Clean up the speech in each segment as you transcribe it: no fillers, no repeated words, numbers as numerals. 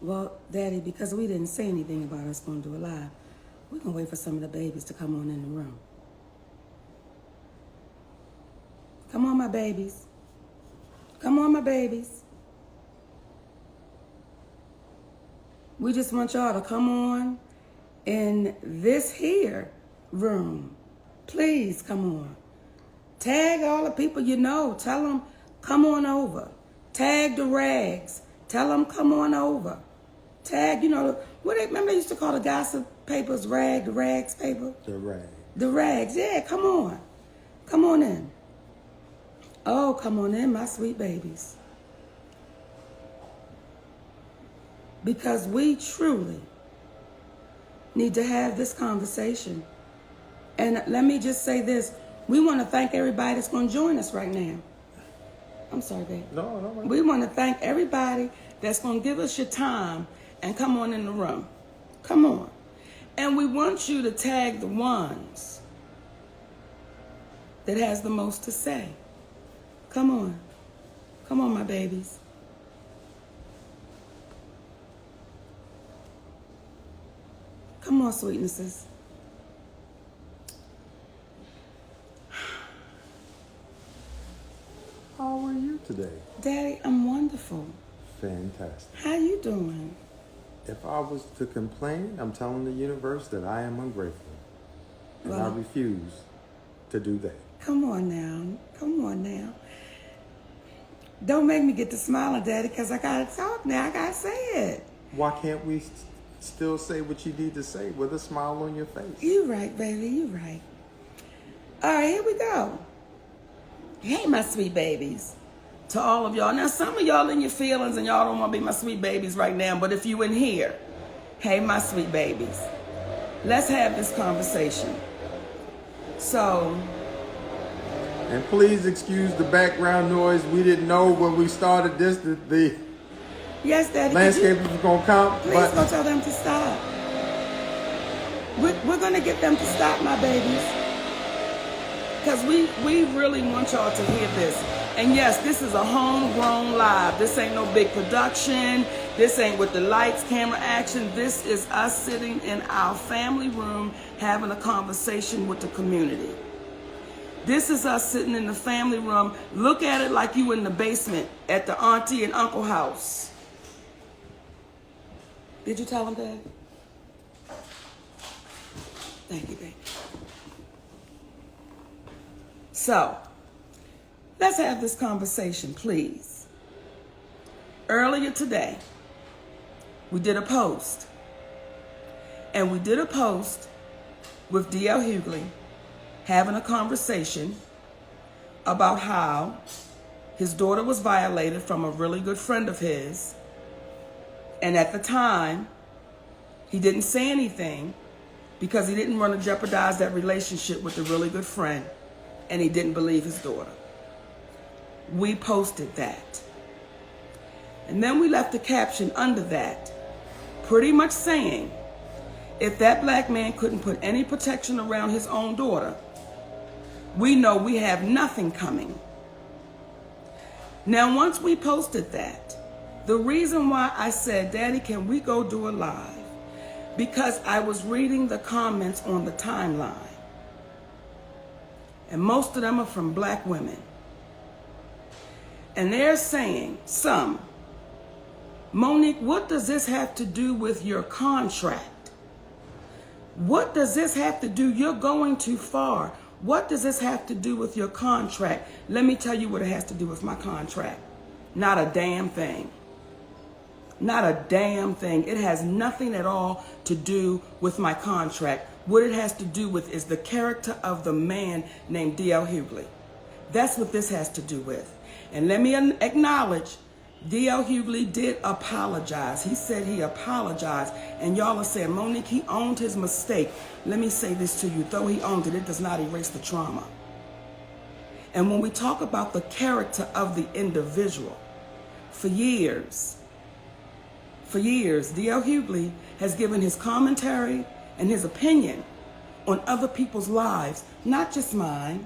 Well, Daddy, because we didn't say anything about us going to do a live, we're going to wait for some of the babies to come on in the room. Come on, my babies. Come on, my babies. We just want y'all to come on in this here room. Please come on. Tag all the people you know. Tell them, come on over. Tag the rags. Tell them, come on over. Tag, remember they used to call the gossip papers the rags paper? The rags. The rags, yeah, come on. Come on in. Oh, come on in, my sweet babies. Because we truly need to have this conversation. And let me just say this. We want to thank everybody that's going to join us right now. I'm sorry, babe. No. We want to thank everybody that's going to give us your time and come on in the room. Come on. And we want you to tag the ones that has the most to say. Come on. Come on, my babies. Come on, sweetnesses. How are you today? Daddy, I'm wonderful. Fantastic. How you doing? If I was to complain, I'm telling the universe that I am ungrateful. And I Well, refuse to do that. come on now. Come on now. Don't make me get to smiling, Daddy, because I got to talk now. I got to say it. Why can't we still say what you need to say with a smile on your face? You right, baby. You right. All right, here we go. Hey, my sweet babies. To all of y'all. Now, some of y'all in your feelings and y'all don't want to be my sweet babies right now, but if you in here, hey, my sweet babies. Let's have this conversation. So... And please excuse the background noise. We didn't know when we started this that the yes, Daddy, landscapers were going to come. Please go tell them to stop. We're going to get them to stop, my babies. Because we really want y'all to hear this. And yes, this is a homegrown live. This ain't no big production. This ain't with the lights, camera, action. This is us sitting in our family room having a conversation with the community. This is us sitting in the family room. Look at it like you in the basement at the auntie and uncle house. Did you tell them that? Thank you, baby. So, let's have this conversation, please. Earlier today, we did a post. And we did a post with D.L Hughley having a conversation about how his daughter was violated from a really good friend of his. And at the time, he didn't say anything because he didn't want to jeopardize that relationship with a really good friend, and he didn't believe his daughter. We posted that. And then we left a caption under that, pretty much saying, if that black man couldn't put any protection around his own daughter, we know we have nothing coming. Now, once we posted that, the reason why I said, Daddy, can we go do a live? Because I was reading the comments on the timeline. And most of them are from black women. And they're saying, some, Monique, what does this have to do with your contract? What does this have to do? You're going too far. What does this have to do with your contract? Let me tell you what it has to do with my contract. Not a damn thing. Not a damn thing. It has nothing at all to do with my contract. What it has to do with is the character of the man named D.L Hughley. That's what this has to do with. And let me acknowledge, D.L Hughley did apologize. He said he apologized. And y'all are saying, Monique, he owned his mistake. Let me say this to you. Though he owned it, it does not erase the trauma. And when we talk about the character of the individual, for years, D.L Hughley has given his commentary and his opinion on other people's lives, not just mine,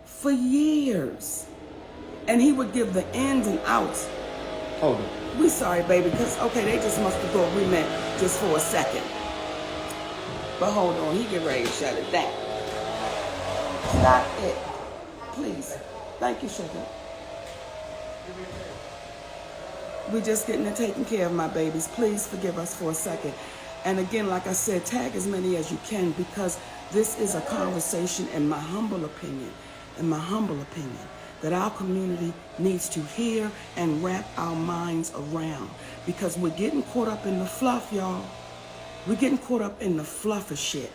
for years. And he would give the ins and outs Hold on. We sorry, baby, because, okay, they just must have thought we meant just for a second. But hold on, he get ready to shut it down. Stop it. Please. Thank you, sugar. We're just getting it taken care of, my babies. Please forgive us for a second. And again, like I said, tag as many as you can, because this is a conversation, in my humble opinion, that our community needs to hear and wrap our minds around, because we're getting caught up in the fluff, y'all. We're getting caught up in the fluff of shit,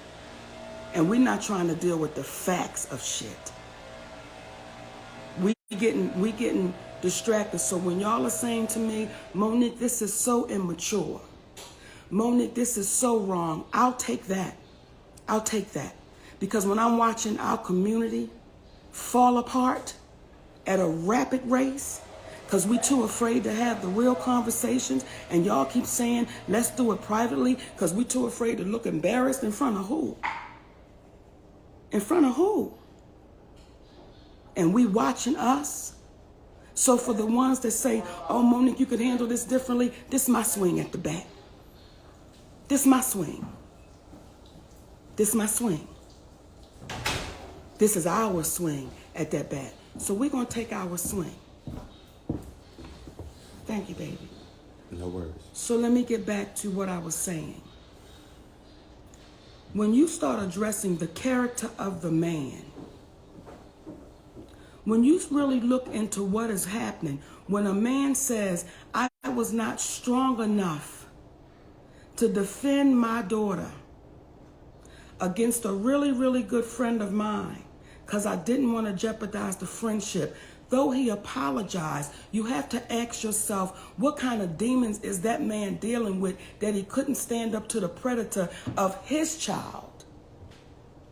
and we're not trying to deal with the facts of shit. We getting distracted. So when y'all are saying to me, Monique, this is so immature, Monique, this is so wrong, I'll take that. I'll take that. Because when I'm watching our community fall apart at a rapid race, because we too afraid to have the real conversations, and y'all keep saying, let's do it privately, because we too afraid to look embarrassed in front of who? In front of who? And we watching us. So for the ones that say, oh, Monique, you could handle this differently, this is my swing at the bat. This is my swing. This is my swing. This is our swing at that bat. So we're going to take our swing. Thank you, baby. No worries. So let me get back to what I was saying. When you start addressing the character of the man, when you really look into what is happening, when a man says, I was not strong enough to defend my daughter against a really, really good friend of mine because I didn't want to jeopardize the friendship. Though he apologized, you have to ask yourself, what kind of demons is that man dealing with that he couldn't stand up to the predator of his child?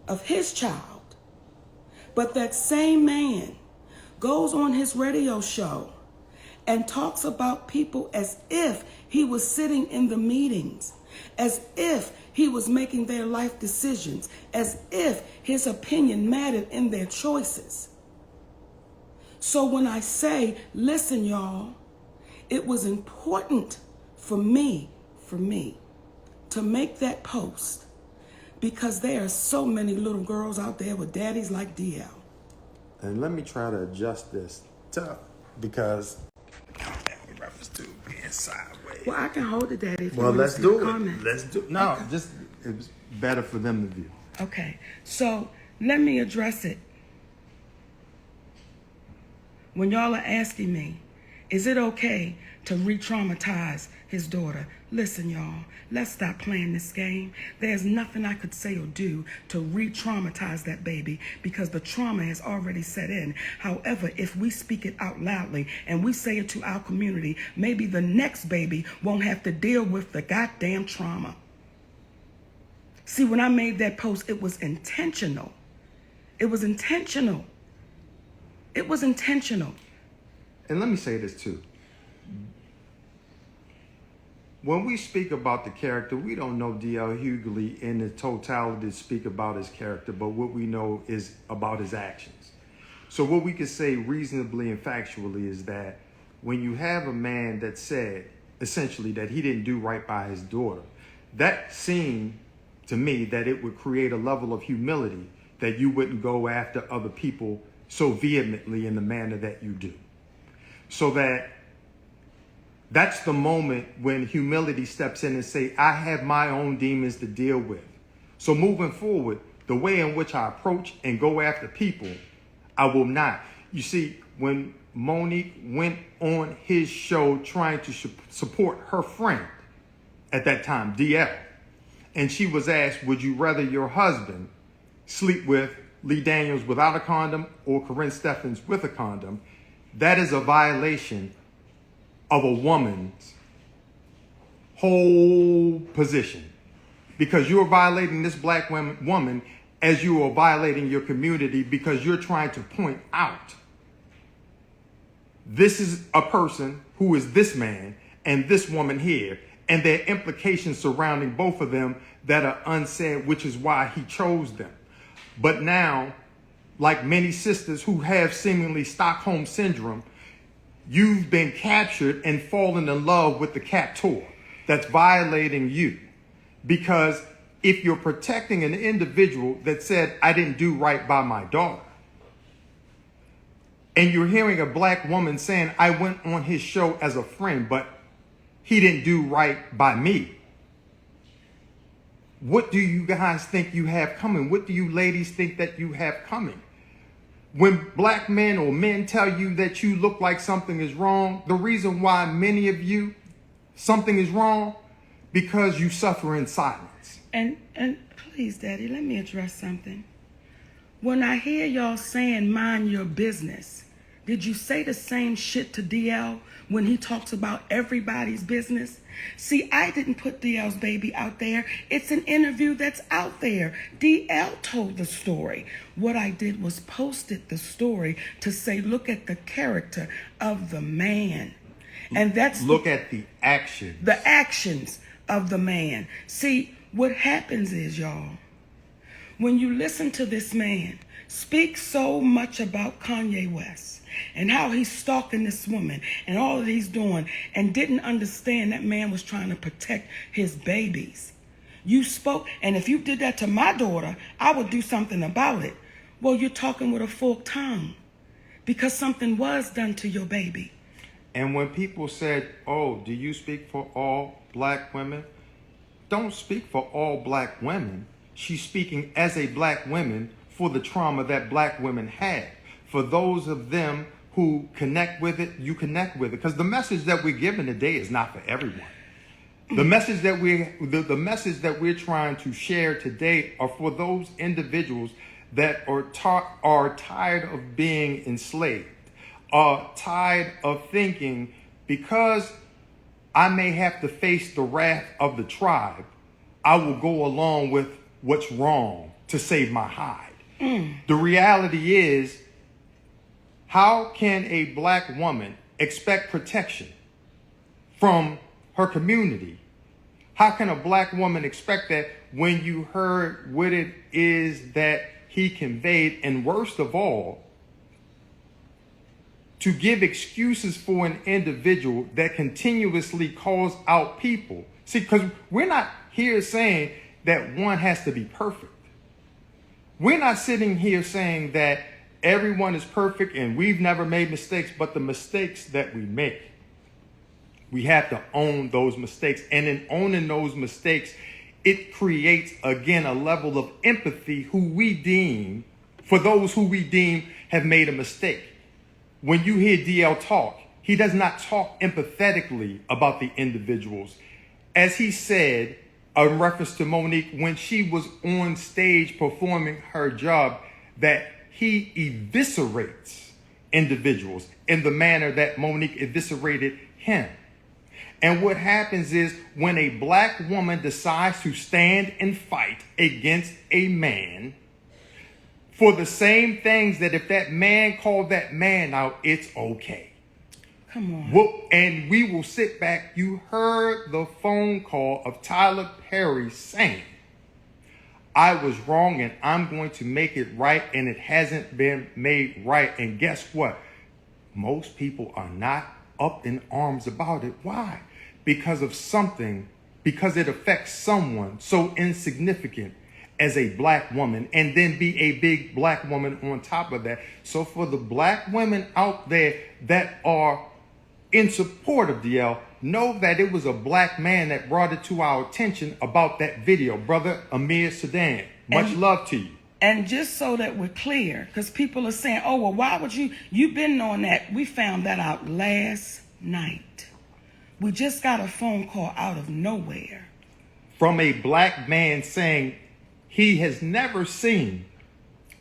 Of his child. But that same man goes on his radio show and talks about people as if he was sitting in the meetings, as if he was making their life decisions, as if his opinion mattered in their choices. So when I say, listen, y'all, it was important for me to make that post because there are so many little girls out there with daddies like DL. And let me try to adjust this because in reference to being sideways. Well, I can hold it, Daddy. Well, let's do it. Let's do it. No, just it's better for them to view. Okay, so let me address it. When y'all are asking me, is it okay to re-traumatize his daughter? Listen, y'all, let's stop playing this game. There's nothing I could say or do to re-traumatize that baby because the trauma has already set in. However, if we speak it out loudly and we say it to our community, maybe the next baby won't have to deal with the goddamn trauma. See, when I made that post, it was intentional. It was intentional. It was intentional. And let me say this too. When we speak about the character, we don't know D.L Hughley in the totality to speak about his character, but what we know is about his actions. So what we can say reasonably and factually is that when you have a man that said, essentially, that he didn't do right by his daughter, that seemed to me that it would create a level of humility that you wouldn't go after other people so vehemently in the manner that you do. So that's the moment when humility steps in and say, I have my own demons to deal with. So moving forward, the way in which I approach and go after people, I will not. You see, when Monique went on his show trying to support her friend at that time, DL, and she was asked, would you rather your husband sleep with Lee Daniels without a condom or Corinne Steffens with a condom? That is a violation of a woman's whole position, because you're violating this black woman as you are violating your community, because you're trying to point out this is a person who is this man and this woman here, and there are implications surrounding both of them that are unsaid, which is why he chose them. But now, like many sisters who have seemingly Stockholm syndrome, you've been captured and fallen in love with the captor that's violating you. Because if you're protecting an individual that said, I didn't do right by my daughter, and you're hearing a black woman saying, I went on his show as a friend, but he didn't do right by me. What do you guys think you have coming? What do you ladies think that you have coming? When black men or men tell you that you look like something is wrong, the reason why many of you, something is wrong, because you suffer in silence. And please, Daddy, let me address something. When I hear y'all saying mind your business, did you say the same shit to DL when he talks about everybody's business? See, I didn't put DL's baby out there. It's an interview that's out there. DL told the story. What I did was posted the story to say, look at the character of the man. And that's look at the actions. The actions of the man. See, what happens is, y'all, when you listen to this man speak so much about Kanye West and how he's stalking this woman and all that he's doing, and didn't understand that man was trying to protect his babies. You spoke, and if you did that to my daughter, I would do something about it. Well, you're talking with a forked tongue because something was done to your baby. And when people said, oh, do you speak for all black women? Don't speak for all black women. She's speaking as a black woman for the trauma that black women had. For those of them who connect with it, you connect with it. Because the message that we're giving today is not for everyone. The message that we're trying to share today are for those individuals that are tired of being enslaved, are tired of thinking, because I may have to face the wrath of the tribe, I will go along with what's wrong to save my hide. The reality is, how can a black woman expect protection from her community? How can a black woman expect that when you heard what it is that he conveyed? And worst of all, to give excuses for an individual that continuously calls out people. See, because we're not here saying that one has to be perfect. We're not sitting here saying that everyone is perfect and we've never made mistakes, but the mistakes that we make, we have to own those mistakes. And in owning those mistakes, it creates, again, a level of empathy for those who we deem have made a mistake. When you hear DL talk, he does not talk empathetically about the individuals. As he said, in reference to Monique, when she was on stage performing her job, that he eviscerates individuals in the manner that Monique eviscerated him. And what happens is, when a black woman decides to stand and fight against a man for the same things that if that man called that man out, it's okay. Come on. And we will sit back. You heard the phone call of Tyler Perry saying, I was wrong and I'm going to make it right, and it hasn't been made right. And guess what? Most people are not up in arms about it. Why? Because it affects someone so insignificant as a black woman, and then be a big black woman on top of that. So for the black women out there that are in support of DL, know that it was a black man that brought it to our attention about that video. Brother Amir Sedan, much love to you. And just so that we're clear, because people are saying, oh, well, why would you've been on that. We found that out last night. We just got a phone call out of nowhere from a black man saying he has never seen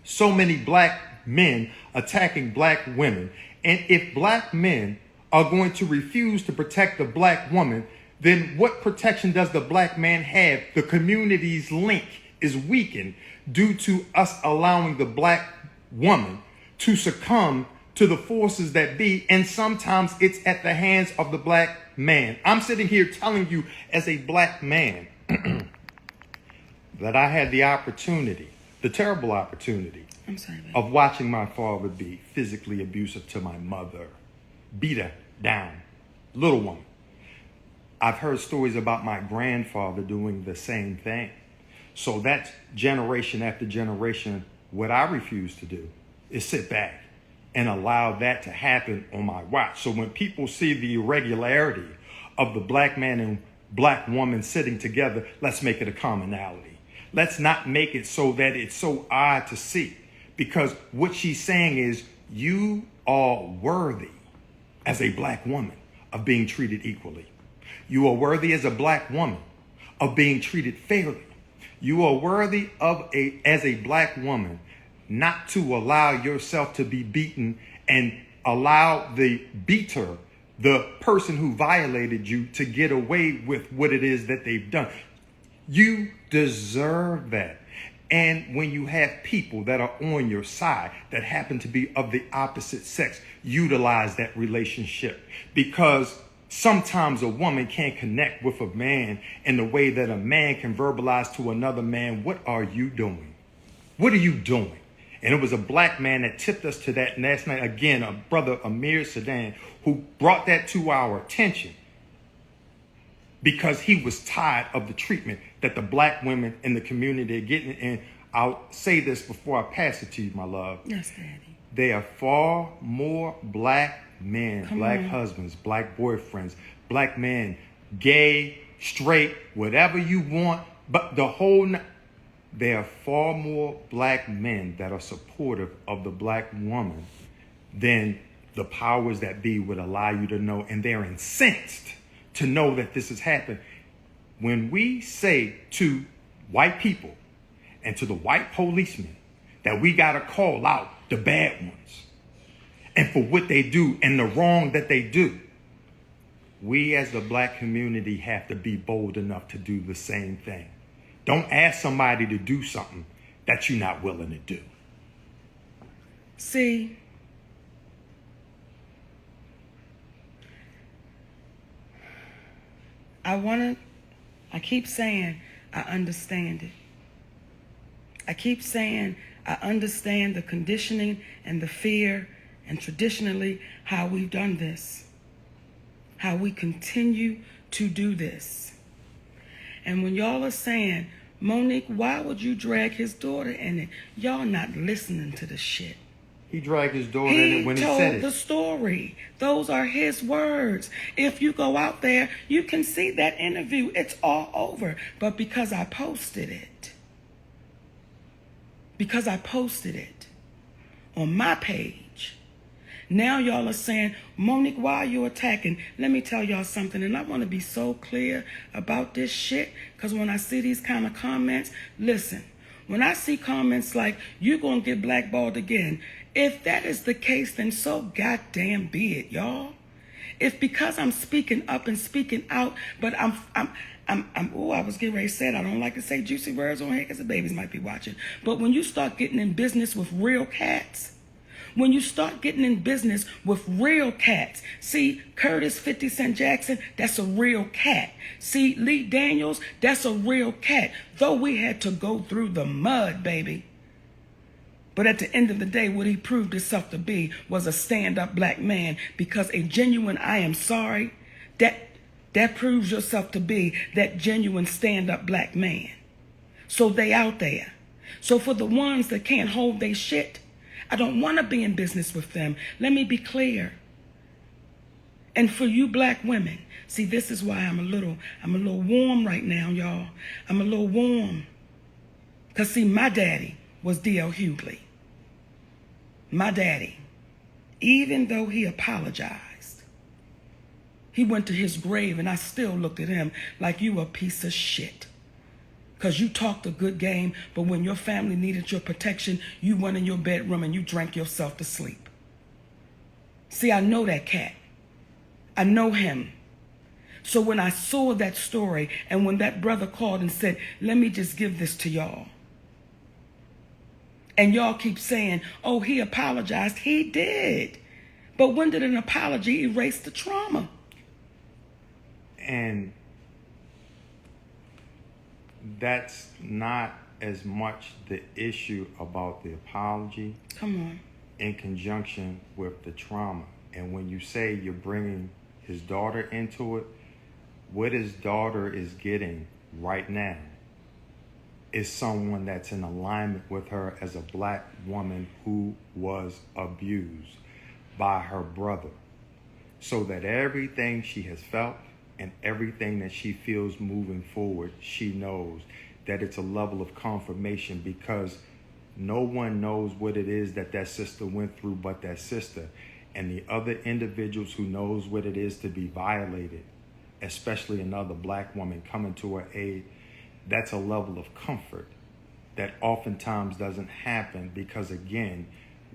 so many black men attacking black women. And if black men are going to refuse to protect the black woman, then what protection does the black man have? The community's link is weakened due to us allowing the black woman to succumb to the forces that be. And sometimes it's at the hands of the black man. I'm sitting here telling you as a black man that I had the opportunity, the terrible opportunity, of watching my father be physically abusive to my mother, beat her down. Little woman. I've heard stories about my grandfather doing the same thing. So that's generation after generation. What I refuse to do is sit back and allow that to happen on my watch. So when people see the irregularity of the black man and black woman sitting together, let's make it a commonality. Let's not make it so that it's so odd to see. Because what she's saying is, you are worthy as a black woman of being treated equally. You are worthy as a black woman of being treated fairly. You are worthy of as a black woman not to allow yourself to be beaten and allow the beater, the person who violated you, to get away with what it is that they've done. You deserve that. And when you have people that are on your side that happen to be of the opposite sex, utilize that relationship, because sometimes a woman can't connect with a man in the way that a man can verbalize to another man, what are you doing? What are you doing? And it was a black man that tipped us to that last night. Again, a brother, Amir Sedan, who brought that to our attention because he was tired of the treatment that the black women in the community are getting. And I'll say this before I pass it to you, my love. Yes, Daddy. There are far more black men, black husbands, black boyfriends, black men, gay, straight, whatever you want, but the whole... There are far more black men that are supportive of the black woman than the powers that be would allow you to know. And they're incensed to know that this has happened. When we say to white people and to the white policemen that we got to call out the bad ones and for what they do and the wrong that they do, we as the black community have to be bold enough to do the same thing. Don't ask somebody to do something that you're not willing to do. See, I keep saying I understand it. I keep saying I understand the conditioning and the fear and traditionally how we've done this, how we continue to do this. And when y'all are saying, Monique, why would you drag his daughter in it? Y'all not listening to the shit. He dragged his daughter in it when he said it. He told the story. Those are his words. If you go out there, you can see that interview. It's all over. But because I posted it on my page, now y'all are saying, Monique, why are you attacking? Let me tell y'all something, and I want to be so clear about this shit, because when I see these kind of comments, listen, when I see comments like, you're going to get blackballed again, if that is the case, then so goddamn be it, y'all. If because I'm speaking up and speaking out, but I was getting ready to say it. I don't like to say juicy words on here because the babies might be watching. But when you start getting in business with real cats, when you start getting in business with real cats, see, Curtis 50 Cent Jackson, that's a real cat. See, Lee Daniels, that's a real cat. Though we had to go through the mud, baby. But at the end of the day, what he proved himself to be was a stand-up black man, because a genuine I am sorry, that proves yourself to be that genuine stand-up black man. So they out there. So for the ones that can't hold their shit, I don't want to be in business with them. Let me be clear. And for you black women, see, this is why I'm a little warm right now, y'all. I'm a little warm. Because, see, my daddy was D.L Hughley. My daddy, even though he apologized, he went to his grave, and I still looked at him like, you a piece of shit. Because you talked a good game, but when your family needed your protection, you went in your bedroom and you drank yourself to sleep. See, I know that cat. I know him. So when I saw that story, and when that brother called and said, let me just give this to y'all. And y'all keep saying, oh, he apologized. He did. But when did an apology erase the trauma? And that's not as much the issue about the apology. Come on. In conjunction with the trauma. And when you say you're bringing his daughter into it, what his daughter is getting right now is someone that's in alignment with her as a black woman who was abused by her brother. So that everything she has felt and everything that she feels moving forward, she knows that it's a level of confirmation, because no one knows what it is that that sister went through but that sister. And the other individuals who knows what it is to be violated, especially another black woman coming to her aid, that's a level of comfort that oftentimes doesn't happen, because again,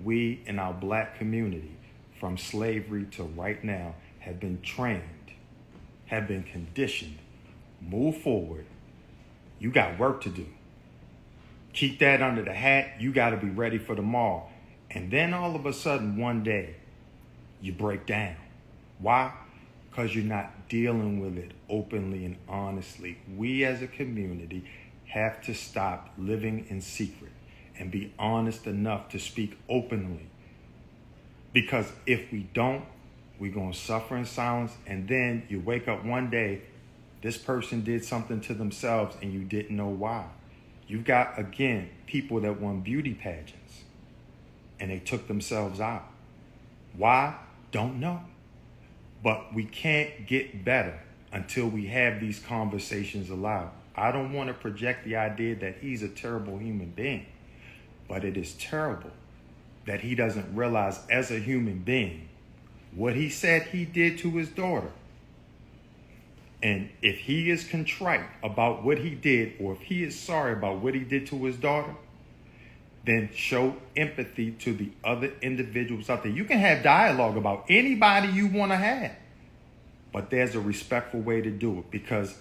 we in our black community, from slavery to right now, have been trained, have been conditioned. Move forward. You got work to do. Keep that under the hat. You got to be ready for tomorrow. And then all of a sudden, one day, you break down. Why? Because you're not dealing with it openly and honestly. We as a community have to stop living in secret and be honest enough to speak openly. Because if we don't, we're going to suffer in silence. And then you wake up one day, this person did something to themselves and you didn't know why. You've got, again, people that won beauty pageants and they took themselves out. Why? Don't know. But we can't get better until we have these conversations aloud. I don't want to project the idea that he's a terrible human being, but it is terrible that he doesn't realize as a human being what he said he did to his daughter. And if he is contrite about what he did, or if he is sorry about what he did to his daughter, then show empathy to the other individuals out there. You can have dialogue about anybody you want to have, but there's a respectful way to do it. Because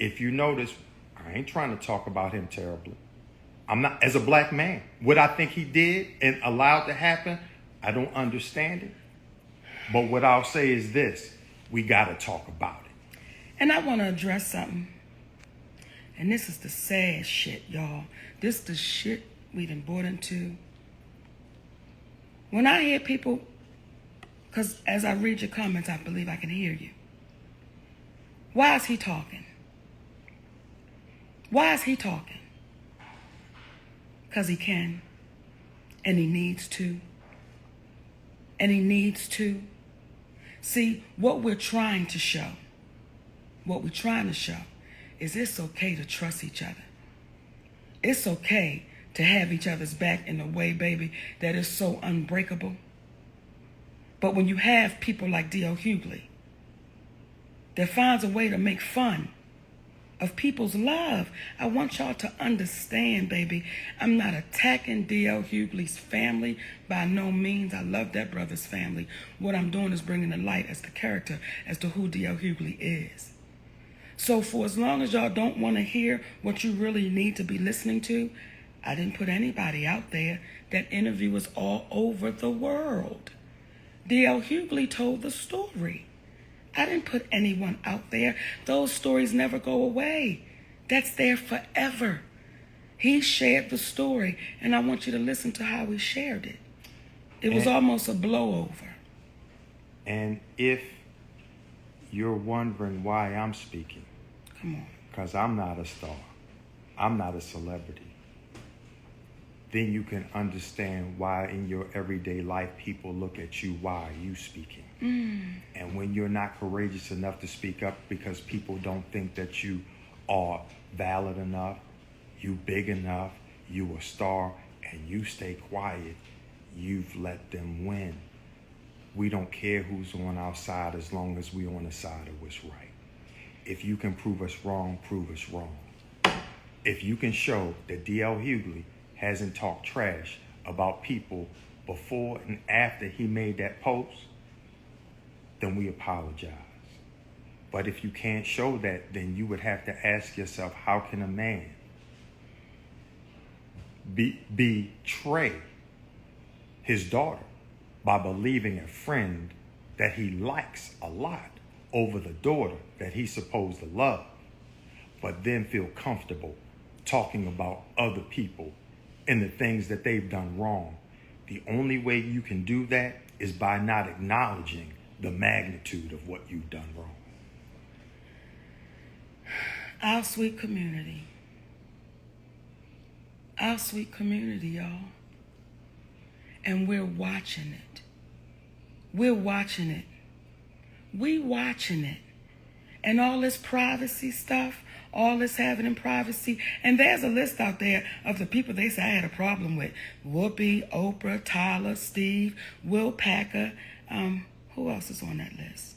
if you notice, I ain't trying to talk about him terribly. I'm not, as a black man, what I think he did and allowed to happen, I don't understand it. But what I'll say is this: we got to talk about it. And I want to address something. And this is the sad shit, y'all. This is the shit we done bought into. When I hear people, because as I read your comments, I believe I can hear you. Why is he talking? Why is he talking? Because he can. And he needs to. And he needs to. See, what we're trying to show is it's okay to trust each other. It's okay to have each other's back in a way, baby, that is so unbreakable. But when you have people like D.L Hughley that finds a way to make fun of people's love, I want y'all to understand, baby, I'm not attacking D.L Hughley's family by no means. I love that brother's family. What I'm doing is bringing the light as the character as to who D.L Hughley is. So for as long as y'all don't want to hear what you really need to be listening to, I didn't put anybody out there. That interview was all over the world. D.L Hughley told the story. I didn't put anyone out there. Those stories never go away. That's there forever. He shared the story, and I want you to listen to how he shared it. It was almost a blowover. And if you're wondering why I'm speaking, come on, because I'm not a star, I'm not a celebrity, then you can understand why in your everyday life people look at you. Why are you speaking? And when you're not courageous enough to speak up because people don't think that you are valid enough, you big enough, you a star, and you stay quiet, you've let them win. We don't care who's on our side as long as we're on the side of what's right. If you can prove us wrong, prove us wrong. If you can show that D.L Hughley hasn't talked trash about people before and after he made that post, then we apologize. But if you can't show that, then you would have to ask yourself, how can a man betray his daughter by believing a friend that he likes a lot over the daughter that he's supposed to love, but then feel comfortable talking about other people and the things that they've done wrong? The only way you can do that is by not acknowledging the magnitude of what you've done wrong. Our sweet community. Our sweet community, y'all. And we're watching it. We're watching it. We watching it. And all this privacy stuff, all this having in privacy. And there's a list out there of the people they say I had a problem with. Whoopi, Oprah, Tyler, Steve, Will Packer. Who else is on that list?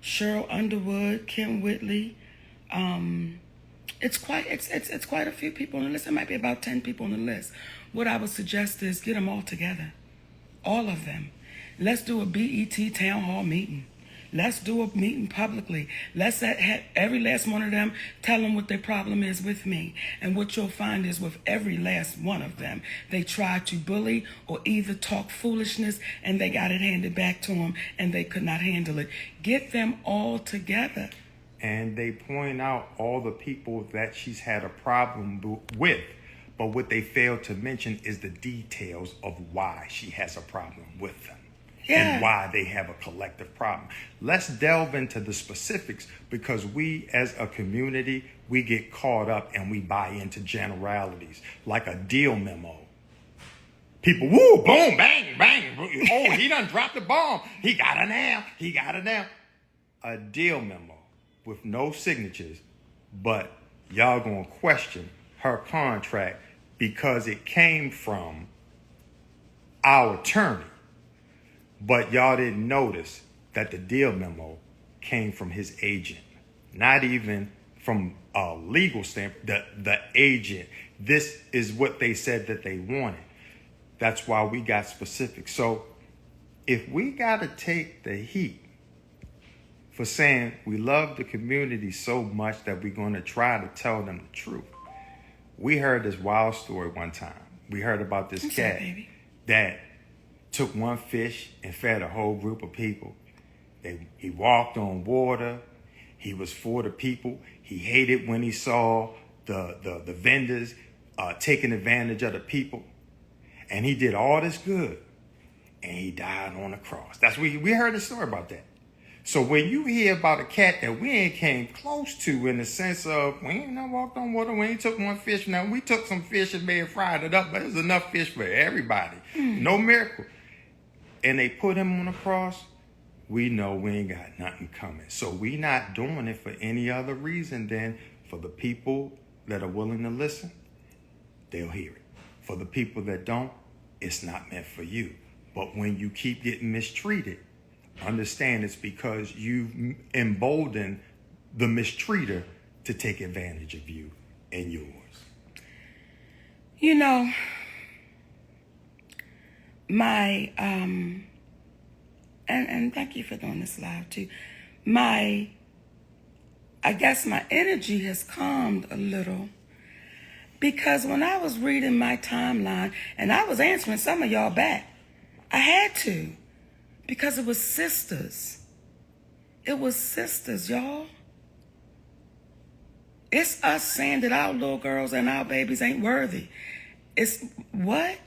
Cheryl Underwood, Kim Whitley. It's quite a few people on the list. It might be about 10 people on the list. What I would suggest is get them all together. All of them. Let's do a BET town hall meeting. Let's do a meeting publicly. Let's have every last one of them tell them what their problem is with me. And what you'll find is with every last one of them, they try to bully or either talk foolishness and they got it handed back to them and they could not handle it. Get them all together. And they point out all the people that she's had a problem with. But what they fail to mention is the details of why she has a problem with them. Yeah. And why they have a collective problem. Let's delve into the specifics, because we as a community, we get caught up and we buy into generalities like a deal memo. People, woo, boom, bang, bang. Oh, he done dropped the bomb. He got it now. He got it now. A deal memo with no signatures, but y'all gonna question her contract because it came from our attorney. But y'all didn't notice that the deal memo came from his agent, not even from a legal standpoint. The agent, this is what they said that they wanted. That's why we got specific. So if we got to take the heat for saying we love the community so much that we're going to try to tell them the truth. We heard this wild story one time. We heard about this cat that took one fish and fed a whole group of people. He walked on water. He was for the people. He hated when he saw the vendors taking advantage of the people. And he did all this good. And he died on the cross. We heard a story about that. So when you hear about a cat that we ain't came close to in the sense of, we ain't not walked on water, we ain't took one fish. Now, we took some fish and may have fried it up, but there's enough fish for everybody. No miracle. And they put him on the cross, we know we ain't got nothing coming. So we not doing it for any other reason than for the people that are willing to listen, they'll hear it. For the people that don't, it's not meant for you. But when you keep getting mistreated, understand it's because you embolden the mistreater to take advantage of you and yours. You know, my, and thank you for doing this live too. I guess my energy has calmed a little because when I was reading my timeline and I was answering some of y'all back, I had to. Because it was sisters. It was sisters, y'all. It's us saying that our little girls and our babies ain't worthy. It's what?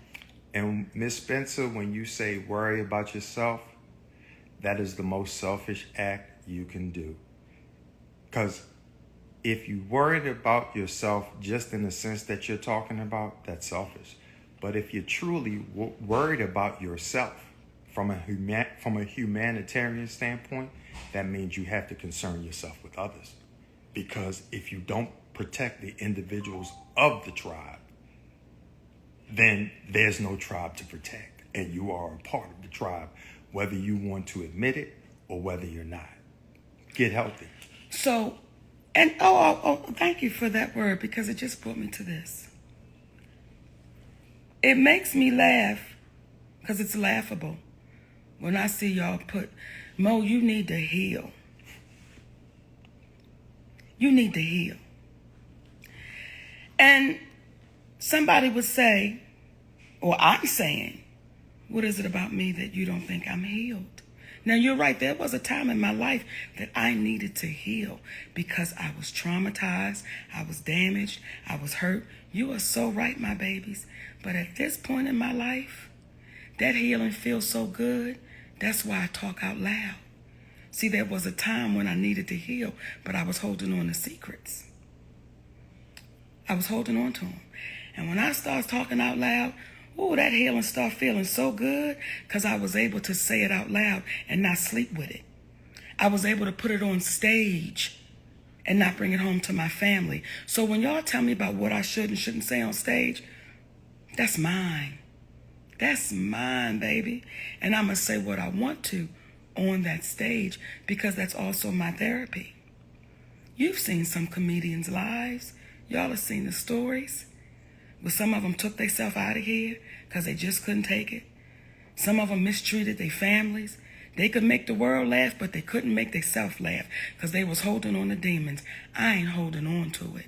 And Miss Spencer, when you say worry about yourself, that is the most selfish act you can do. Because if you worried about yourself just in the sense that you're talking about, that's selfish. But if you're truly worried about yourself, from a humanitarian standpoint, that means you have to concern yourself with others. Because if you don't protect the individuals of the tribe, then there's no tribe to protect. And you are a part of the tribe, whether you want to admit it or whether you're not. Get healthy. So, and thank you for that word, because it just brought me to this. It makes me laugh because it's laughable. When I see y'all put, Mo, you need to heal. You need to heal. And somebody would say, or I'm saying, what is it about me that you don't think I'm healed? Now, you're right. There was a time in my life that I needed to heal because I was traumatized. I was damaged. I was hurt. You are so right, my babies. But at this point in my life, that healing feels so good That's why I talk out loud. See, there was a time when I needed to heal, but I was holding on to secrets. I was holding on to them. And when I started talking out loud, that healing started feeling so good because I was able to say it out loud and not sleep with it. I was able to put it on stage and not bring it home to my family. So when y'all tell me about what I should and shouldn't say on stage, that's mine. That's mine, baby. And I'm going to say what I want to on that stage because that's also my therapy. You've seen some comedians' lives. Y'all have seen the stories. But some of them took themselves out of here because they just couldn't take it. Some of them mistreated their families. They could make the world laugh, but they couldn't make themselves laugh because they was holding on to demons. I ain't holding on to it.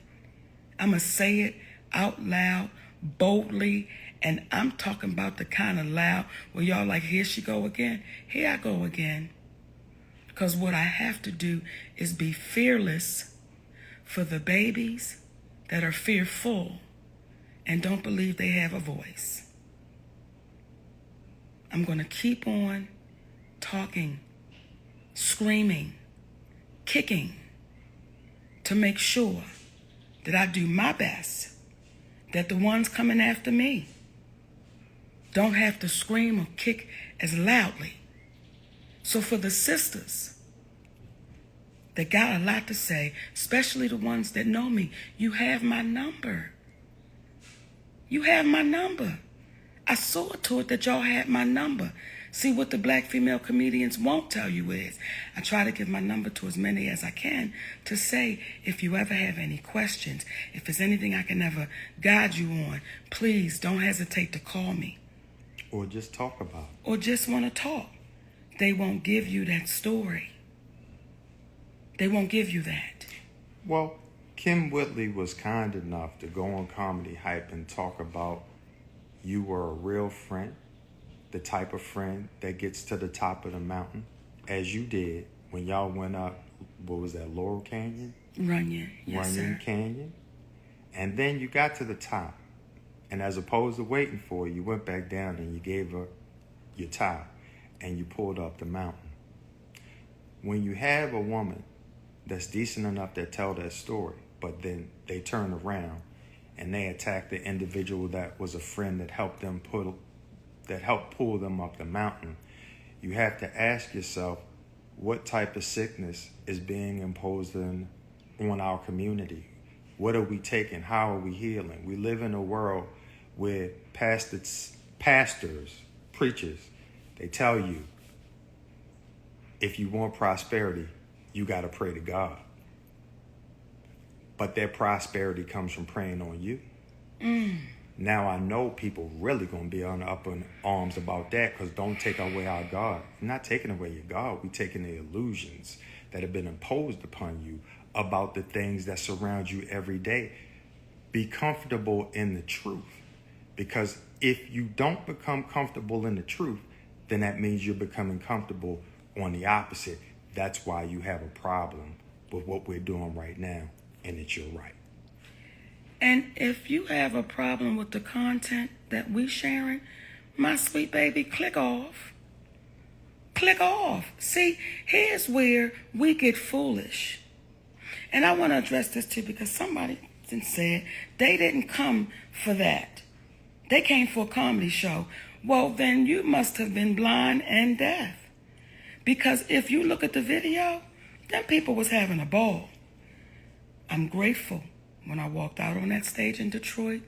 I'm going to say it out loud, boldly, and I'm talking about the kind of loud where y'all like, here she go again. Here I go again. Because what I have to do is be fearless for the babies that are fearful and don't believe they have a voice. I'm going to keep on talking, screaming, kicking to make sure that I do my best, that the ones coming after me don't have to scream or kick as loudly. So for the sisters that got a lot to say, especially the ones that know me, you have my number. You have my number. I saw to it that y'all had my number. See, what the black female comedians won't tell you is, I try to give my number to as many as I can to say, if you ever have any questions, if there's anything I can ever guide you on, please don't hesitate to call me. Or just talk about it. Or just want to talk. They won't give you that story. They won't give you that. Well, Kim Whitley was kind enough to go on Comedy Hype and talk about you were a real friend, the type of friend that gets to the top of the mountain, as you did when y'all went up, what was that, Laurel Canyon? Runyon, yes, Runyon sir. Canyon. And then you got to the top. And as opposed to waiting for her, you went back down and you gave her your tie and you pulled up the mountain. When you have a woman that's decent enough to tell that story, but then they turn around and they attack the individual that was a friend that helped pull them up the mountain, you have to ask yourself, what type of sickness is being imposed on our community? What are we taking? How are we healing? We live in a world where pastors, preachers, they tell you, if you want prosperity, you got to pray to God. But their prosperity comes from praying on you. Now I know people really going to be on up in arms about that, because don't take away our God. We're not taking away your God. We're taking the illusions that have been imposed upon you about the things that surround you every day. Be comfortable in the truth. Because if you don't become comfortable in the truth, then that means you're becoming comfortable on the opposite. That's why you have a problem with what we're doing right now, and it's your right. And if you have a problem with the content that we sharing, my sweet baby, click off. Click off. See, here's where we get foolish. And I want to address this too, because somebody said they didn't come for that. They came for a comedy show. Well, then you must have been blind and deaf. Because if you look at the video, them people was having a ball. I'm grateful when I walked out on that stage in Detroit,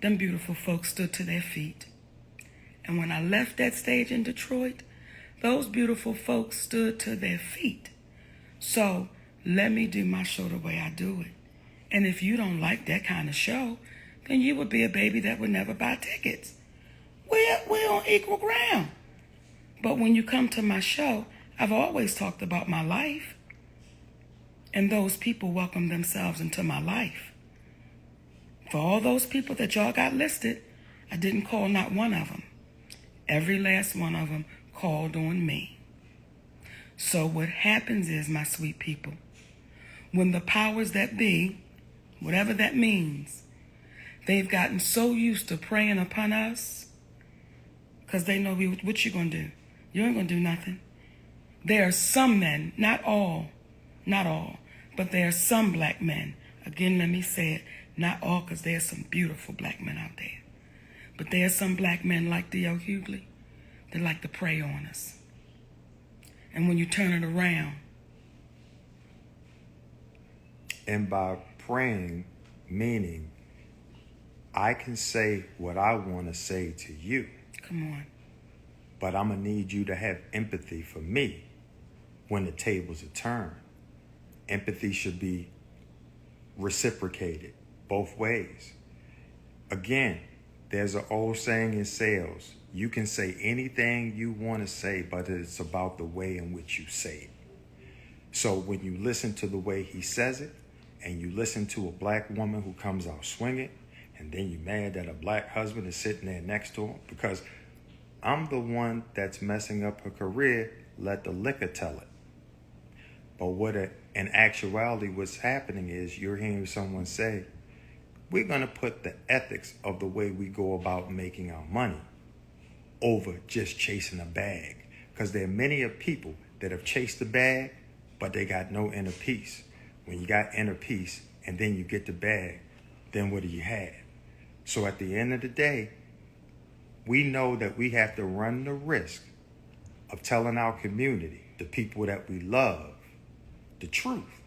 them beautiful folks stood to their feet. And when I left that stage in Detroit, those beautiful folks stood to their feet. So let me do my show the way I do it. And if you don't like that kind of show, then you would be a baby that would never buy tickets. We're on equal ground. But when you come to my show, I've always talked about my life. And those people welcome themselves into my life. For all those people that y'all got listed, I didn't call not one of them. Every last one of them called on me. So what happens is, my sweet people, when the powers that be, whatever that means, they've gotten so used to preying upon us, because they know what you're going to do. You ain't gonna do nothing. There are some men, not all, but there are some black men. Again, let me say it, not all, because there are some beautiful black men out there. But there are some black men like D.L Hughley that like to prey on us. And when you turn it around. And by praying, meaning I can say what I want to say to you. Come on. But I'm going to need you to have empathy for me when the tables are turned. Empathy should be reciprocated both ways. Again, there's an old saying in sales. You can say anything you want to say, but it's about the way in which you say it. So when you listen to the way he says it, and you listen to a black woman who comes out swinging, and then you're mad that a black husband is sitting there next to him, because I'm the one that's messing up her career, let the liquor tell it. But in actuality, what's happening is you're hearing someone say, we're going to put the ethics of the way we go about making our money over just chasing a bag. Because there are many of people that have chased the bag, but they got no inner peace. When you got inner peace and then you get the bag, then what do you have? So at the end of the day, we know that we have to run the risk of telling our community, the people that we love, the truth.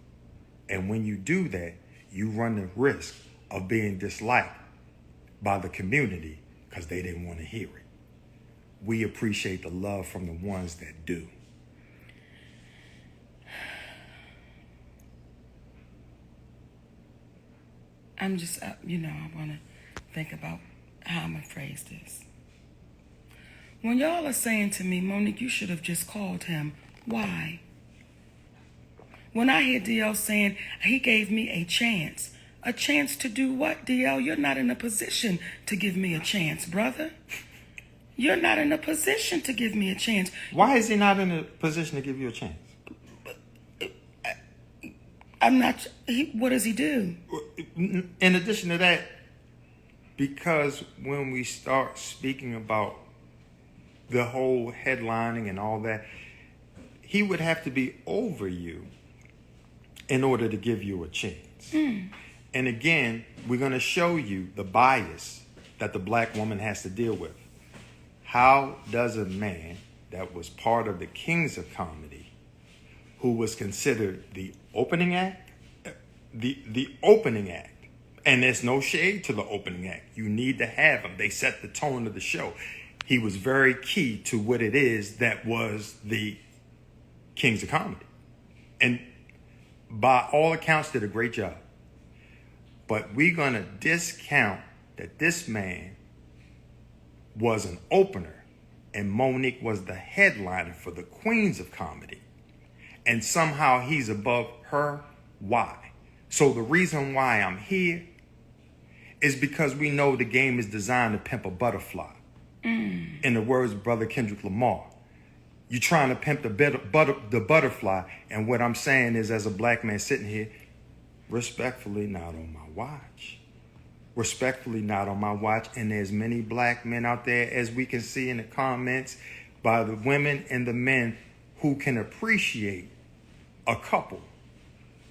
And when you do that, you run the risk of being disliked by the community because they didn't want to hear it. We appreciate the love from the ones that do. I'm just, I want to think about how I'm going to phrase this. When y'all are saying to me, Monique, you should have just called him. Why? When I hear DL saying he gave me a chance to do what, DL? You're not in a position to give me a chance, brother. You're not in a position to give me a chance. Why is he not in a position to give you a chance? I'm not. What does he do? In addition to that, because when we start speaking about the whole headlining and all that, he would have to be over you in order to give you a chance. And again, we're going to show you the bias that the black woman has to deal with. How does a man that was part of the Kings of Comedy, who was considered the opening act, the opening act, and there's no shade to the opening act. You need to have him. They set the tone of the show. He was very key to what it is that was the Kings of Comedy. And by all accounts, did a great job. But we're going to discount that this man was an opener and Monique was the headliner for the Queens of Comedy. And somehow he's above her. Why? So the reason why I'm here is because we know the game is designed to pimp a butterfly. In the words of Brother Kendrick Lamar, you're trying to pimp the butterfly. And what I'm saying is, as a black man sitting here, respectfully not on my watch. Respectfully not on my watch. And there's many black men out there, as we can see in the comments, by the women and the men who can appreciate a couple.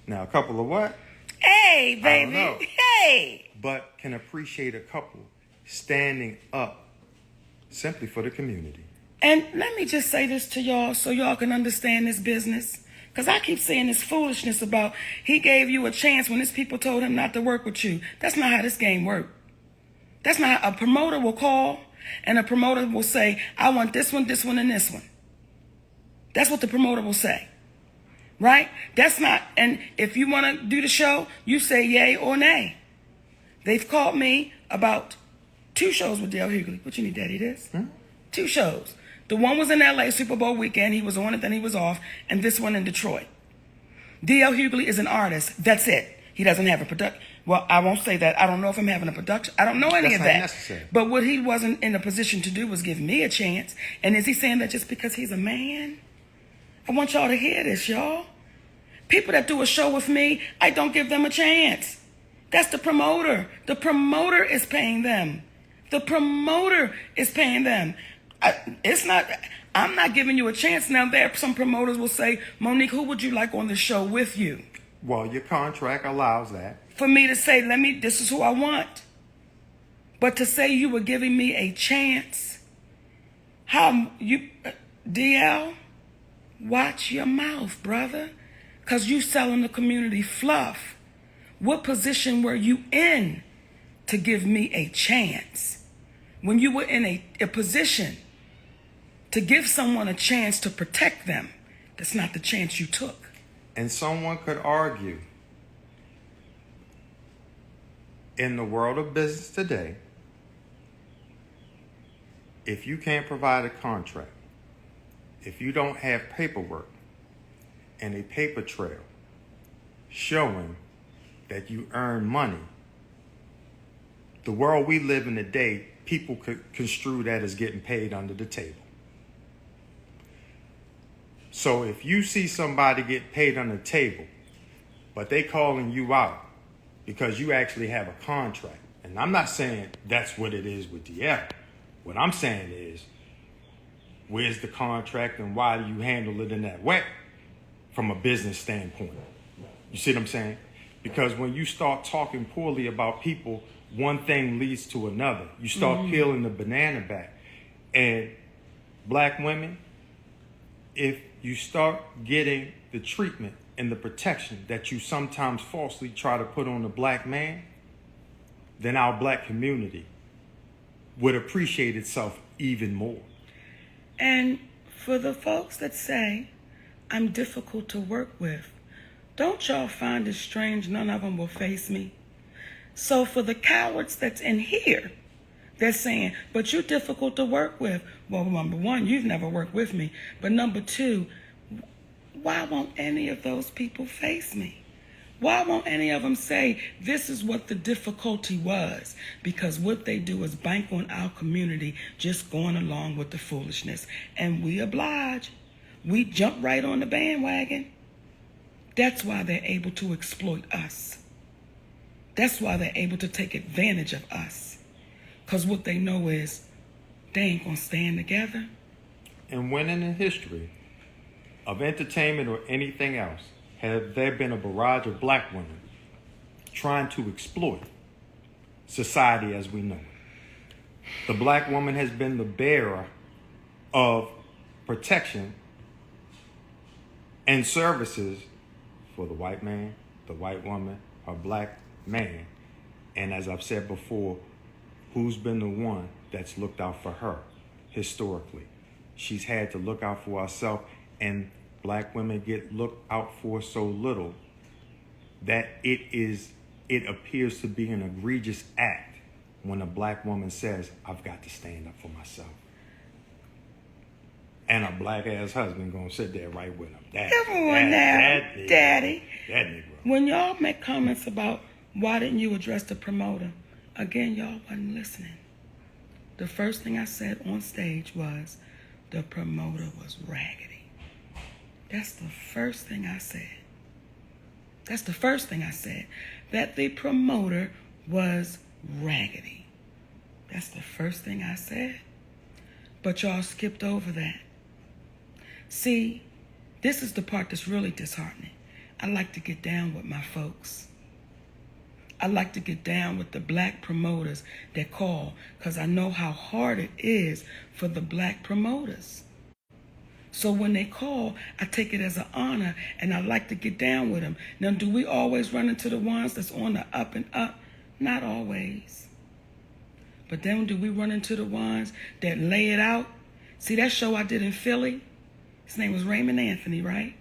Now, a couple of what? Hey, baby. I don't know. Hey. But can appreciate a couple standing up simply for the community. And let me just say this to y'all so y'all can understand this business. Because I keep saying this foolishness about he gave you a chance when his people told him not to work with you. That's not how this game works. That's not how a promoter will call and a promoter will say, I want this one, and this one. That's what the promoter will say. Right? That's not, and if you want to do the show, you say yay or nay. They've called me about 2 shows with D.L Hughley. What you need, Daddy, this? 2 shows. The one was in LA, Super Bowl weekend. He was on it, then he was off. And this one in Detroit. D.L Hughley is an artist. That's it. He doesn't have a production. Well, I won't say that. I don't know if I'm having a production. I don't know any of that. Necessary. But what he wasn't in a position to do was give me a chance. And is he saying that just because he's a man? I want y'all to hear this, y'all. People that do a show with me, I don't give them a chance. That's the promoter. The promoter is paying them. The promoter is paying them. It's not, I'm not giving you a chance. Now, there some promoters will say, Monique, who would you like on the show with you? Well, your contract allows that. For me to say, this is who I want. But to say you were giving me a chance, DL, watch your mouth, brother. Because you selling the community fluff. What position were you in to give me a chance? When you were in a position to give someone a chance to protect them, that's not the chance you took. And someone could argue, in the world of business today, if you can't provide a contract, if you don't have paperwork and a paper trail showing that you earn money, the world we live in today, people could construe that as getting paid under the table. So if you see somebody get paid under the table, but they calling you out because you actually have a contract, and I'm not saying that's what it is with DL. What I'm saying is, where's the contract and why do you handle it in that way from a business standpoint? You see what I'm saying? Because when you start talking poorly about people, one thing leads to another. You start peeling the banana back. And black women, if you start getting the treatment and the protection that you sometimes falsely try to put on the black man, then our black community would appreciate itself even more. And for the folks that say, I'm difficult to work with, don't y'all find it strange none of them will face me? So for the cowards that's in here, they're saying, but you're difficult to work with. Well, number one, you've never worked with me. But number two, why won't any of those people face me? Why won't any of them say, this is what the difficulty was? Because what they do is bank on our community just going along with the foolishness. And we oblige. We jump right on the bandwagon. That's why they're able to exploit us. That's why they're able to take advantage of us. Because what they know is they ain't going to stand together. And when in the history of entertainment or anything else, have there been a barrage of black women trying to exploit society as we know it? The black woman has been the bearer of protection and services for the white man, the white woman, or black man. And as I've said before, who's been the one that's looked out for her historically? She's had to look out for herself, and black women get looked out for so little that it appears to be an egregious act when a black woman says, I've got to stand up for myself. And a black ass husband gonna sit there right with him. Come on now, Daddy. That Negro. When y'all make comments about why didn't you address the promoter, again, y'all wasn't listening. The first thing I said on stage was the promoter was raggedy. That's the first thing I said. That's the first thing I said. That the promoter was raggedy. That's the first thing I said. But y'all skipped over that. See, this is the part that's really disheartening. I like to get down with my folks. I like to get down with the black promoters that call, because I know how hard it is for the black promoters. So when they call, I take it as an honor, and I like to get down with them. Now, do we always run into the ones that's on the up and up? Not always. But then do we run into the ones that lay it out? See that show I did in Philly? His name was Raymond Anthony, right?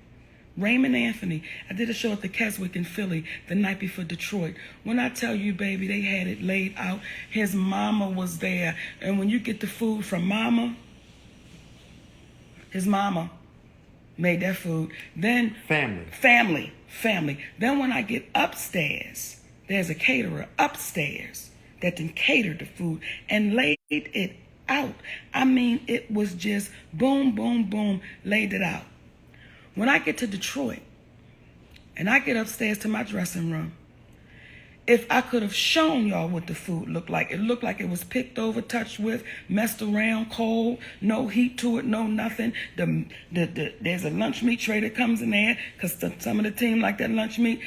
Raymond Anthony. I did a show at the Keswick in Philly the night before Detroit. When I tell you, baby, they had it laid out. His mama was there. And when you get the food from mama, his mama made that food. Then family. Then when I get upstairs, there's a caterer upstairs that then catered the food and laid it out. I mean, it was just boom, boom, boom, laid it out. When I get to Detroit and I get upstairs to my dressing room, if I could have shown y'all what the food looked like. It looked like it was picked over, touched with, messed around, cold, no heat to it, no nothing. There's a lunch meat tray that comes in there because some of the team like that lunch meat.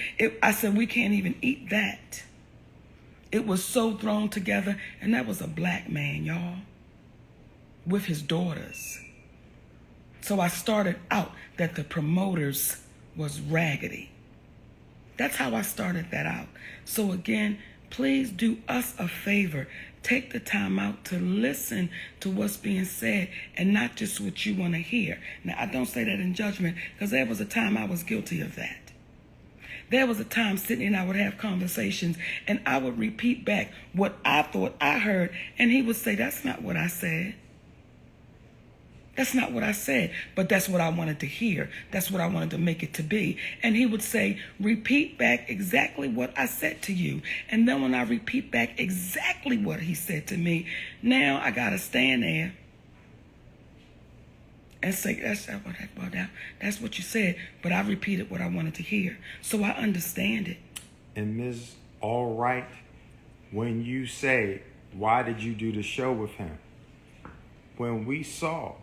I said, we can't even eat that. It was so thrown together, and that was a black man, y'all, with his daughters. So I started out that the promoters was raggedy. That's how I started that out. So again, please do us a favor. Take the time out to listen to what's being said and not just what you want to hear. Now, I don't say that in judgment, because there was a time I was guilty of that. There was a time Sydney and I would have conversations and I would repeat back what I thought I heard, and he would say, that's not what I said. That's not what I said, but that's what I wanted to hear. That's what I wanted to make it to be. And he would say, repeat back exactly what I said to you. And then when I repeat back exactly what he said to me, now I got to stand there and say, that's what you said, but I repeated what I wanted to hear. So I understand it. And Ms. All Right, when you say, why did you do the show with him? When we saw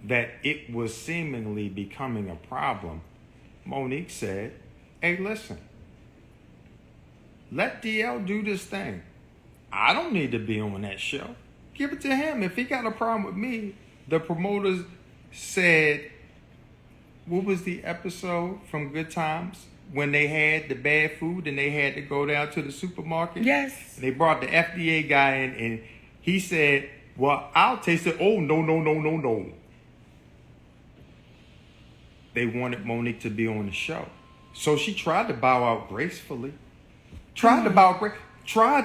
that it was seemingly becoming a problem, Monique said, hey, listen, let DL do this thing. I don't need to be on that show. Give it to him. If he got a problem with me, the promoters said, what was the episode from Good Times when they had the bad food and they had to go down to the supermarket? Yes. They brought the FDA guy in and he said, well, I'll taste it. Oh, no. They wanted Monique to be on the show. So she tried to bow out gracefully. Tried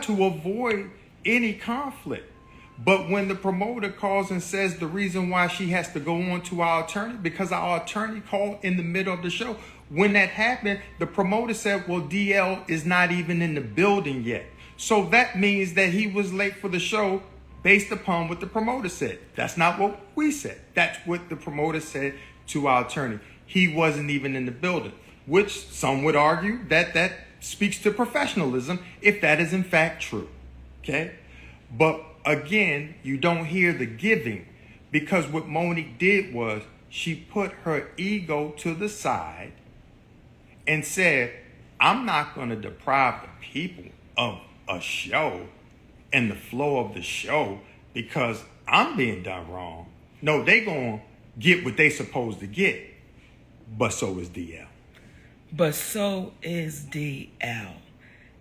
to avoid any conflict. But when the promoter calls and says the reason why she has to go on to our attorney, because our attorney called in the middle of the show. When that happened, the promoter said, well, DL is not even in the building yet. So that means that he was late for the show based upon what the promoter said. That's not what we said. That's what the promoter said to our attorney. He wasn't even in the building, which some would argue that speaks to professionalism if that is in fact true. Okay? But again, you don't hear the giving, because what Monique did was she put her ego to the side and said, I'm not going to deprive the people of a show and the flow of the show because I'm being done wrong. No, they going to get what they supposed to get. But so is DL. But so is DL.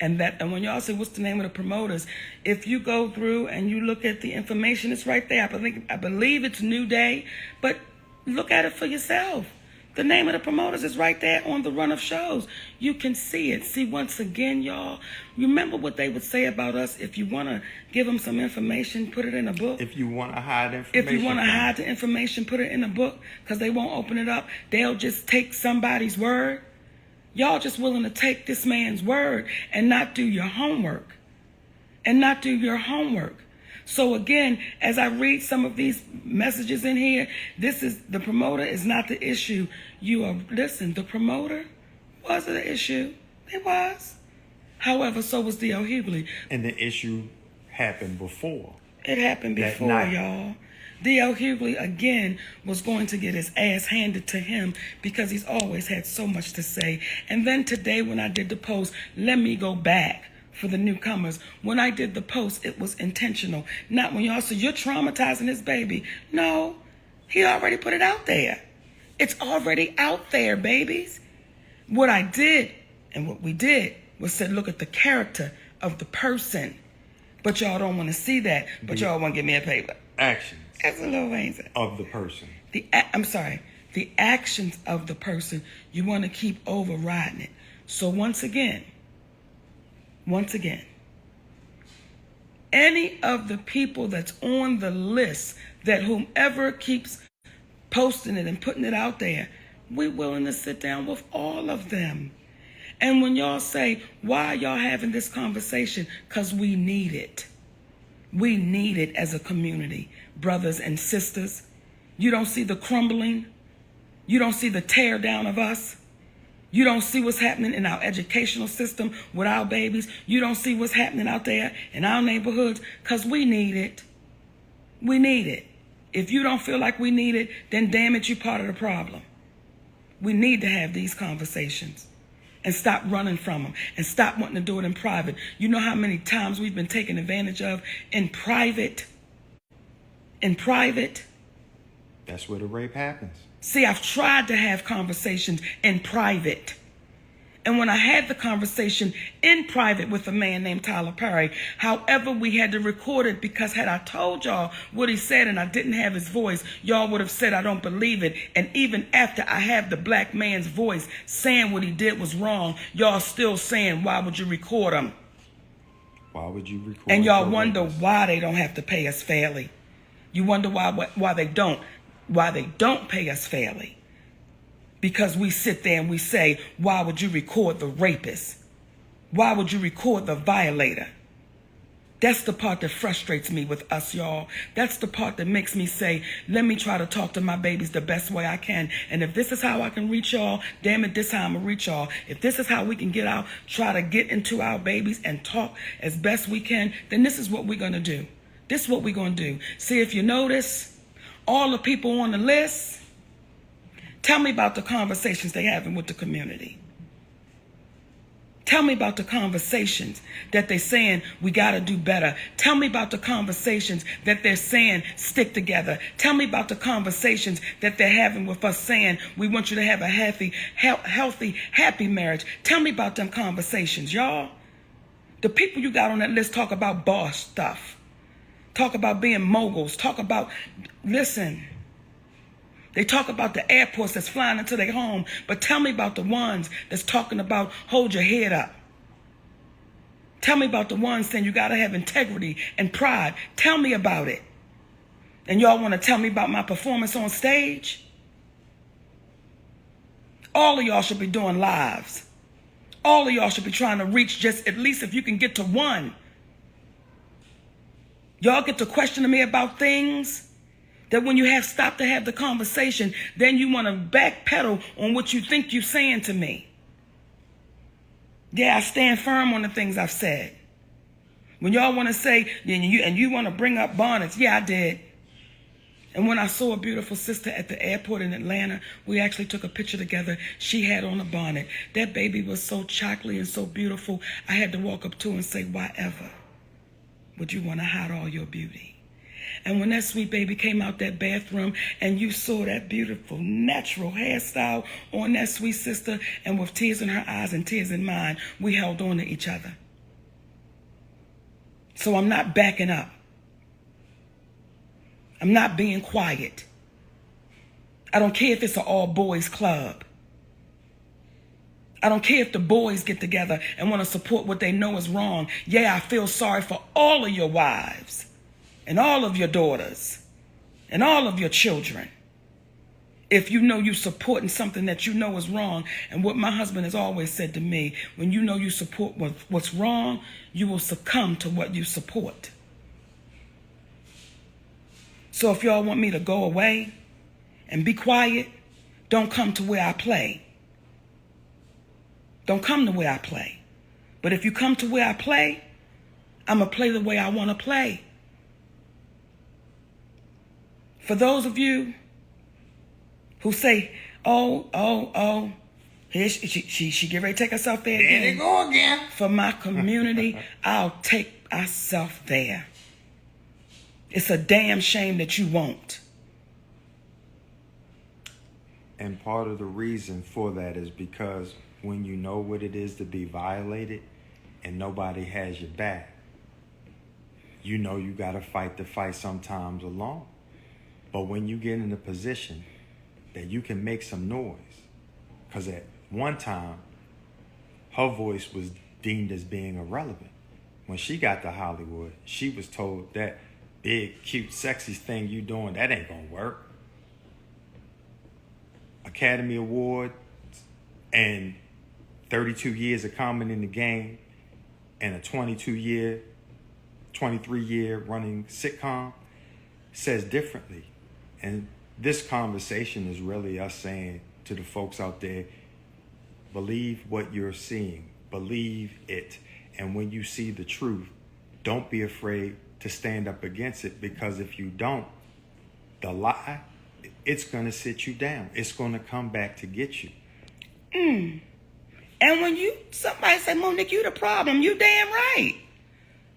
And when y'all say, what's the name of the promoters? If you go through and you look at the information, it's right there. I believe it's New Day, but look at it for yourself. The name of the promoters is right there on the run of shows. You can see it. See, once again, y'all, remember what they would say about us. If you want to give them some information, put it in a book. If you want to hide information. If you want to hide the information, put it in a book, because they won't open it up. They'll just take somebody's word. Y'all just willing to take this man's word and not do your homework. So again, as I read some of these messages in here, the promoter is not the issue. The promoter was the issue. It was. However, so was D.L Hughley. And the issue happened before. It happened before, y'all. D.L Hughley, again, was going to get his ass handed to him because he's always had so much to say. And then today when I did the post, let me go back for the newcomers. When I did the post, it was intentional. Not when y'all say, you're traumatizing this baby. No, he already put it out there. It's already out there, babies. What I did and what we did was said, look at the character of the person. But y'all don't want to see that. But y'all want to give me a paper. Actions. That's a little answer. Of the person. The actions of the person, you want to keep overriding it. So once again, any of the people that's on the list, that whomever keeps posting it and putting it out there, we're willing to sit down with all of them. And when y'all say, why are y'all having this conversation? Because we need it. We need it as a community, brothers and sisters. You don't see the crumbling. You don't see the tear down of us. You don't see what's happening in our educational system with our babies. You don't see what's happening out there in our neighborhoods, because we need it. We need it. If you don't feel like we need it, then damn it, you're part of the problem. We need to have these conversations and stop running from them and stop wanting to do it in private. You know how many times we've been taken advantage of in private? In private? That's where the rape happens. See, I've tried to have conversations in private. And when I had the conversation in private with a man named Tyler Perry, however, we had to record it, because had I told y'all what he said and I didn't have his voice, y'all would have said I don't believe it. And even after I have the black man's voice saying what he did was wrong, y'all still saying, why would you record him? Why would you record? And y'all wonder why they don't have to pay us fairly. You wonder why they don't pay us fairly. Because we sit there and we say, why would you record the rapist? Why would you record the violator? That's the part that frustrates me with us, y'all. That's the part that makes me say, let me try to talk to my babies the best way I can. And if this is how I can reach y'all, damn it, this is how I'm going to reach y'all. If this is how we can get out, try to get into our babies and talk as best we can, then this is what we're going to do. This is what we're going to do. See, if you notice, all the people on the list, tell me about the conversations they're having with the community. Tell me about the conversations that they're saying we got to do better. Tell me about the conversations that they're saying stick together. Tell me about the conversations that they're having with us saying we want you to have a healthy, happy marriage. Tell me about them conversations, y'all. The people you got on that list talk about boss stuff. Talk about being moguls. Talk about, listen, they talk about the airports that's flying into their home, but tell me about the ones that's talking about hold your head up. Tell me about the ones saying you got to have integrity and pride. Tell me about it. And y'all want to tell me about my performance on stage? All of y'all should be doing lives. All of y'all should be trying to reach just at least if you can get to one. Y'all get to questioning me about things that when you have stopped to have the conversation, then you want to backpedal on what you think you're saying to me. Yeah, I stand firm on the things I've said. When y'all want to say, and you want to bring up bonnets, yeah, I did. And when I saw a beautiful sister at the airport in Atlanta, we actually took a picture together. She had on a bonnet. That baby was so chocolatey and so beautiful, I had to walk up to her and say, why ever would you want to hide all your beauty? And when that sweet baby came out that bathroom and you saw that beautiful natural hairstyle on that sweet sister, and with tears in her eyes and tears in mine, we held on to each other. So I'm not backing up. I'm not being quiet. I don't care if it's an all-boys club. I don't care if the boys get together and want to support what they know is wrong. Yeah, I feel sorry for all of your wives and all of your daughters and all of your children. If you know you're supporting something that you know is wrong, and what my husband has always said to me, when you know you support what's wrong, you will succumb to what you support. So if y'all want me to go away and be quiet, don't come to where I play. Don't come to where I play. But if you come to where I play, I'm going to play the way I want to play. For those of you who say, oh, here she get ready to take herself there again. There they go again. For my community, I'll take myself there. It's a damn shame that you won't. And part of the reason for that is because when you know what it is to be violated and nobody has your back, you know you got to fight the fight sometimes alone. But when you get in a position that you can make some noise, because at one time, her voice was deemed as being irrelevant. When she got to Hollywood, she was told that big, cute, sexy thing you doing, that ain't gonna work. Academy Award and 32 years of coming in the game and a 23-year running sitcom says differently. And this conversation is really us saying to the folks out there, Believe what you're seeing. Believe it. And when you see the truth, don't be afraid to stand up against it, because if you don't, the lie, it's going to sit you down. It's going to come back to get you. And when somebody say, Monique, you the problem, you damn right.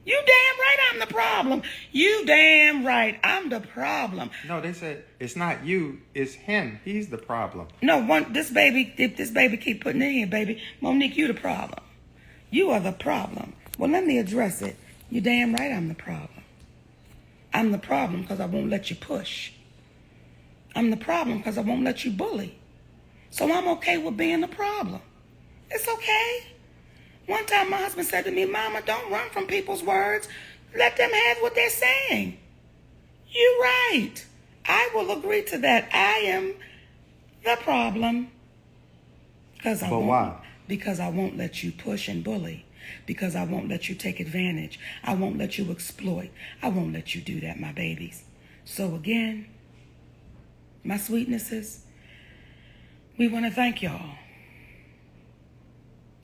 You damn right I'm the problem. You damn right I'm the problem. No, they said it's not you, it's him. He's the problem. No, if this baby keep putting it in, baby, Monique, you the problem. You are the problem. Well, let me address it. You damn right I'm the problem. I'm the problem because I won't let you push. I'm the problem because I won't let you bully. So I'm okay with being the problem. It's okay. One time my husband said to me, Mama, don't run from people's words. Let them have what they're saying. You're right. I will agree to that. I am the problem. Why? Because I won't let you push and bully. Because I won't let you take advantage. I won't let you exploit. I won't let you do that, my babies. So again, my sweetnesses, we want to thank y'all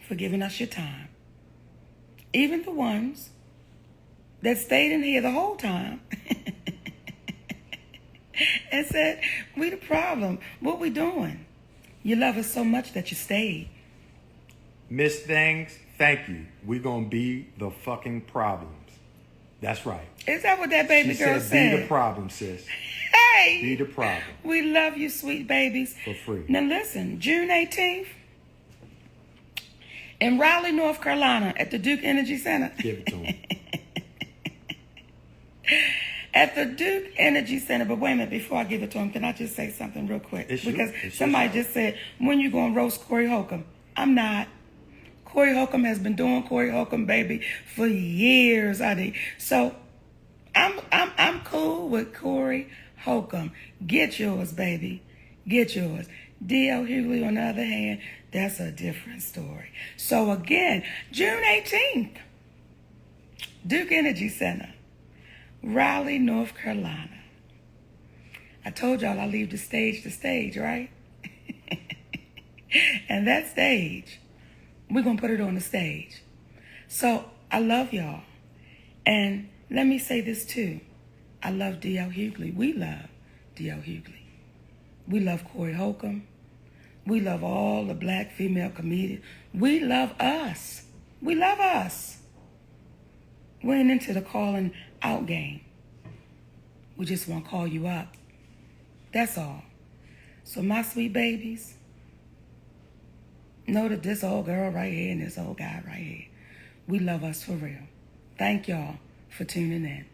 for giving us your time. Even the ones that stayed in here the whole time and said, we the problem. What we doing? You love us so much that you stayed. Miss Things, thank you. We're going to be the fucking problems. That's right. Is that what that baby girl said? Be the problem, sis. Hey! Be the problem. We love you, sweet babies. For free. Now listen, June 18th, in Raleigh, North Carolina, at the Duke Energy Center. Give it to him. At the Duke Energy Center. But wait a minute, before I give it to him, can I just say something real quick? Because somebody just said, when you going to roast Corey Holcomb? I'm not. Corey Holcomb has been doing Corey Holcomb, baby, for years, honey. So I'm cool with Corey Holcomb. Get yours, baby. Get yours. D.L Hughley, on the other hand, that's a different story. So again, June 18th, Duke Energy Center, Raleigh, North Carolina. I told y'all I leave the stage, right? And that stage, we're going to put it on the stage. So I love y'all. And let me say this too. I love D.L Hughley. We love D.L Hughley. We love Corey Holcomb. We love all the black female comedians. We love us. We love us. We ain't into the calling out game. We just want to call you up. That's all. So my sweet babies, know that this old girl right here and this old guy right here, we love us for real. Thank y'all for tuning in.